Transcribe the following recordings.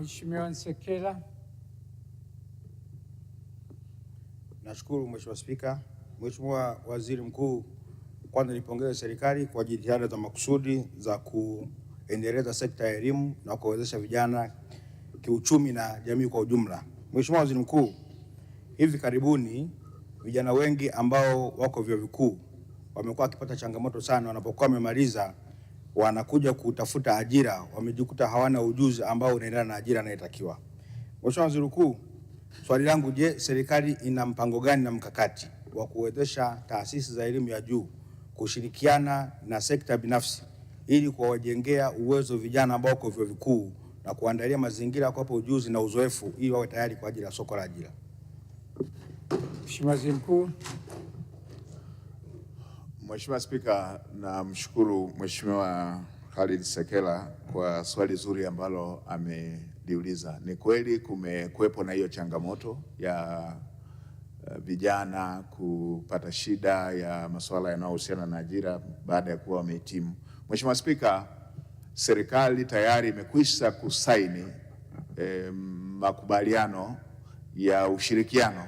Mheshimiwa Nsekela. Nashukuru Mheshimiwa Spika. Mheshimiwa Waziri Mkuu, kwanza nipongeze serikali kwa jitihada za makusudi za kuendeleza sekta ya elimu na kuwezesha vijana kiuchumi na jamii kwa ujumla. Mheshimiwa Waziri Mkuu, hivi karibuni vijana wengi ambao wako vyuo vikuu wamekuwa wakipata changamoto sana wanapokuwa wamemaliza, wanakuja kutafuta ajira, wamejikuta hawana ujuzi ambao unaendana na ajira inayotakiwa. Mheshimiwa Waziri Mkuu, swali langu, je, serikali ina mpango gani na mkakati wa kuwezesha taasisi za elimu ya juu kushirikiana na sekta binafsi ili kuwajengea uwezo vijana ambao wako vyuo vikuu na kuandalia mazingira ya kuwapa ujuzi na uzoefu ili wawe tayari kwa ajili ya soko la ajira? Mheshimiwa Waziri Mkuu. Mheshimiwa Spika, namshukuru Mheshimiwa Khalid Sekela kwa swali zuri ambalo ameliuliza. Ni kweli kumekuwepo na hiyo changamoto ya vijana kupata shida ya masuala yanayohusiana na ajira baada ya kuwa wamehitimu. Mheshimiwa Spika, serikali tayari imekwisha kusaini makubaliano ya ushirikiano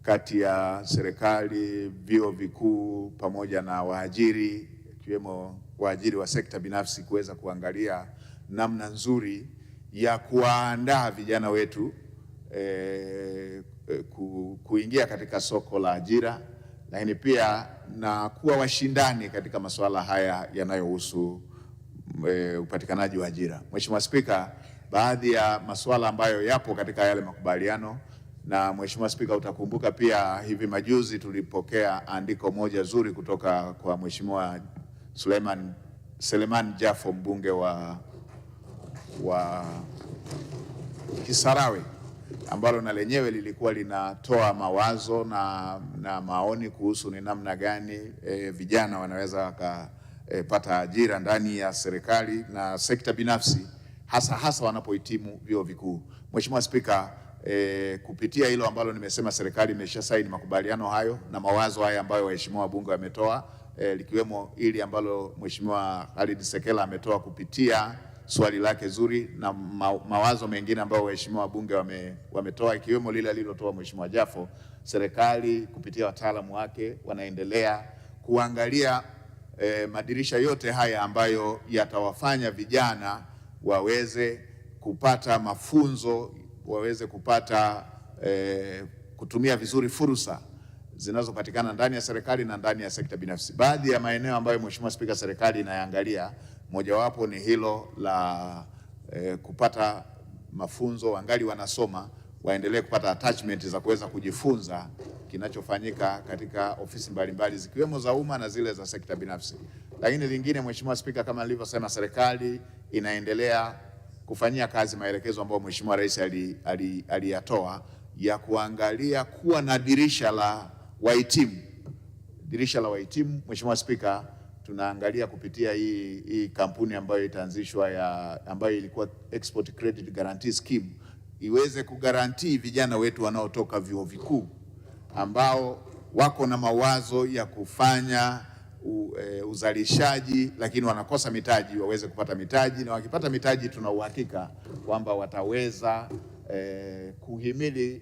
kati ya serikali, vyuo vikuu pamoja na waajiri, ikiwemo waajiri wa sekta binafsi, kuweza kuangalia namna nzuri ya kuandaa vijana wetu kuingia katika soko la ajira, lakini pia na kuwa washindani katika masuala haya yanayohusu upatikanaji wa ajira. Mheshimiwa Spika, baadhi ya masuala ambayo yapo katika yale makubaliano, na Mheshimiwa Spika, utakumbuka pia hivi majuzi tulipokea andiko moja zuri kutoka kwa Mheshimiwa Selemani Jafo, mbunge wa Kisarawe, ambalo na lenyewe lilikuwa linatoa mawazo na maoni kuhusu ni namna gani vijana wanaweza wakapata ajira ndani ya serikali na sekta binafsi, hasa wanapohitimu vyuo vikuu. Mheshimiwa Spika, kupitia hilo ambalo nimesema, serikali imeshasaini makubaliano hayo na mawazo haya ambayo waheshimiwa wabunge wametoa, likiwemo ili ambalo Mheshimiwa Khalid Sekela ametoa kupitia swali lake zuri, na mawazo mengine ambayo waheshimiwa wabunge wametoa, ikiwemo lile alilotoa Mheshimiwa Jafo. Serikali kupitia wataalamu wake wanaendelea kuangalia madirisha yote haya ambayo yatawafanya vijana waweze kupata mafunzo, waweze kupata kutumia vizuri fursa zinazopatikana ndani ya serikali na ndani ya sekta binafsi. Baadhi ya maeneo ambayo Mheshimiwa Spika, serikali inayangalia, mojawapo ni hilo la kupata mafunzo, wangali wanasoma waendelee kupata attachment za kuweza kujifunza kinachofanyika katika ofisi mbalimbali zikiwemo za umma na zile za sekta binafsi. Lakini lingine, Mheshimiwa Spika, kama nilivyosema, serikali inaendelea kufanyia kazi maelekezo ambayo Mheshimiwa Rais aliyatoa ya kuangalia kuwa na dirisha la wahitimu. Dirisha la wahitimu, Mheshimiwa Spika, tunaangalia kupitia hii kampuni ambayo itaanzishwa ambayo ilikuwa Export Credit Guarantee Scheme, iweze kugarantii vijana wetu wanaotoka vyuo vikuu ambao wako na mawazo ya kufanya uzalishaji lakini wanakosa mitaji, waweze kupata mitaji, na wakipata mitaji tuna uhakika kwamba wataweza kuhimili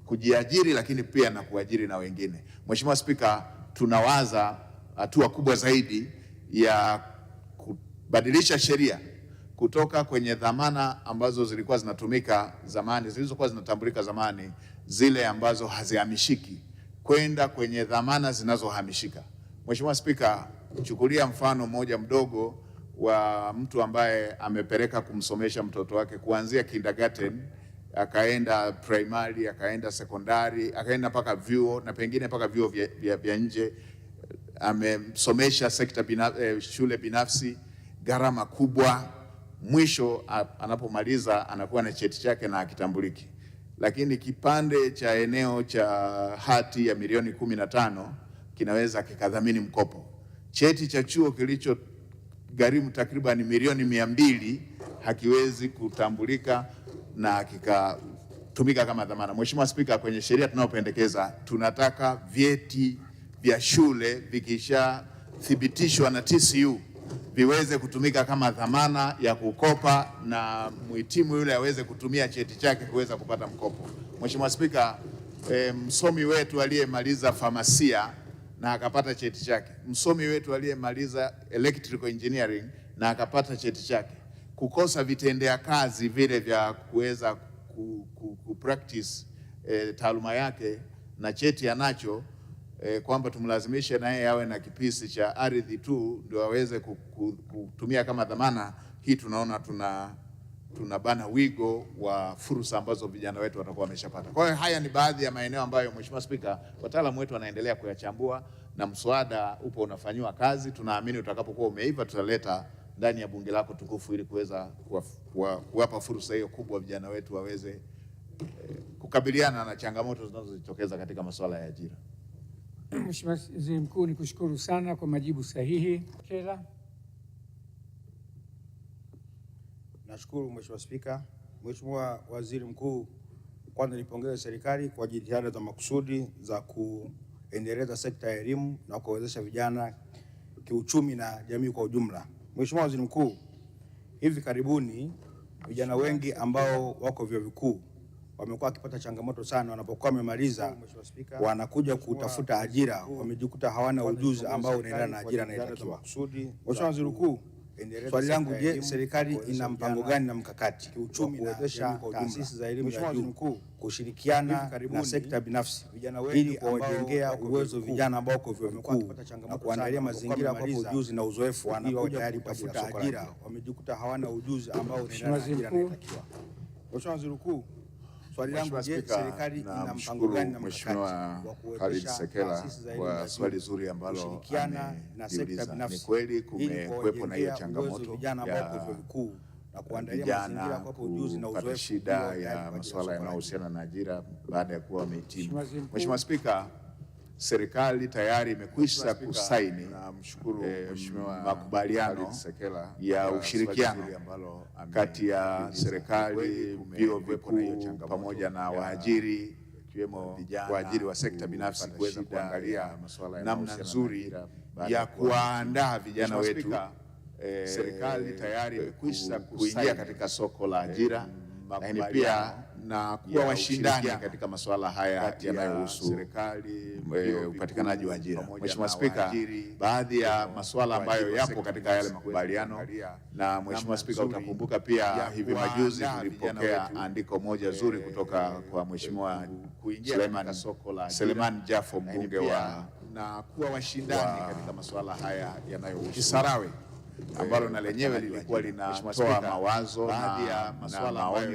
kujiajiri, lakini pia na kuajiri na wengine. Mheshimiwa Spika, tunawaza hatua kubwa zaidi ya kubadilisha sheria kutoka kwenye dhamana ambazo zilikuwa zinatumika zamani, zilizokuwa zinatambulika zamani, zile ambazo hazihamishiki, kwenda kwenye dhamana zinazohamishika. Mheshimiwa Spika, chukulia mfano mmoja mdogo wa mtu ambaye amepeleka kumsomesha mtoto wake kuanzia kindergarten, akaenda primary, akaenda sekondari, akaenda mpaka vyuo na pengine mpaka vyuo vya nje, amemsomesha shule binafsi, gharama kubwa. Mwisho anapomaliza anakuwa na cheti chake na akitambuliki, lakini kipande cha eneo cha hati ya milioni 15 kinaweza kikadhamini mkopo. Cheti cha chuo kilicho gharimu takriban milioni 200 hakiwezi kutambulika na kikatumika kama dhamana. Mheshimiwa Spika, kwenye sheria tunayopendekeza, tunataka vyeti vya shule vikishathibitishwa na TCU viweze kutumika kama dhamana ya kukopa na mhitimu yule aweze kutumia cheti chake kuweza kupata mkopo. Mheshimiwa Spika, msomi wetu aliyemaliza famasia na akapata cheti chake, msomi wetu aliyemaliza electrical engineering na akapata cheti chake, kukosa vitendea kazi vile vya kuweza kupractice taaluma yake na cheti anacho, kwamba tumlazimishe na yeye awe na kipisi cha ardhi tu ndio aweze kutumia kama dhamana hii, tunaona tunabana wigo wa fursa ambazo vijana wetu watakuwa wameshapata. Kwa hiyo haya ni baadhi ya maeneo ambayo Mheshimiwa Spika, wataalamu wetu wanaendelea kuyachambua na mswada upo unafanywa kazi. Tunaamini utakapokuwa umeiva tutaleta ndani ya bunge lako tukufu ili kuweza kuwapa fursa hiyo kubwa vijana wetu waweze kukabiliana na changamoto zinazojitokeza katika masuala ya ajira. Mheshimiwa Waziri Mkuu, nikushukuru sana kwa majibu sahihi. Kela. Nashukuru Mheshimiwa Spika. Mheshimiwa Waziri Mkuu, kwanza nipongeze serikali kwa jitihada za makusudi za kuendeleza sekta ya elimu na kuwezesha vijana kiuchumi na jamii kwa ujumla. Mheshimiwa Waziri Mkuu, hivi karibuni vijana wengi ambao wako vyuo vikuu wamekuwa wakipata changamoto sana wanapokuwa wamemaliza, wanakuja kutafuta ajira, wamejikuta hawana ujuzi ambao unaendana na ajira inayotakiwa. Mheshimiwa Waziri Mkuu, swali langu, je, serikali ina mpango gani na mkakati kiuchumi kuwezesha taasisi za elimu ya juu kushirikiana na sekta binafsi ili kuwajengea uwezo vijana ambao wako vyuo vikuu na kuandalia mazingira kwa ujuzi na uzoefu ili wawe tayari kutafuta ajira, wamejikuta hawana ujuzi ambao unaendana na ajira inayotakiwa? Mheshimiwa Waziri Mkuu, swali langu, je, serikali ina mpango gani na mkakati wa kuwezesha taasisi za elimu ya juu swali zuri ambalo kushirikiana na sekta binafsi? Ni kweli kumekuwepo na hiyo changamoto vijana ambao wako vyuo vikuu na kuandalia mazingira kwa ujuzi na uzoefu, shida ya masuala yanayohusiana na ajira baada ya kuwa wamehitimu. Mheshimiwa Spika, serikali tayari imekwisha kusaini makubaliano ya ushirikiano kati ya serikali, vyuo vikuu pamoja na waajiri, ikiwemo waajiri wa sekta binafsi, kuweza kuangalia namna nzuri ya kuandaa vijana wetu. Serikali tayari imekwisha kuingia katika soko la ajira, lakini pia na kuwa washindani katika masuala haya yanayohusu upatikanaji wa ajira. Mheshimiwa Spika, baadhi ya masuala ambayo yapo katika yale makubaliano, na Mheshimiwa Spika, utakumbuka pia hivi majuzi tulipokea andiko moja zuri kutoka kwa Mheshimiwa Selemani Jafo, mbunge wa na kuwa washindani katika masuala haya yanayohusu Kisarawe, ambalo na lenyewe lilikuwa linatoa mawazo na maoni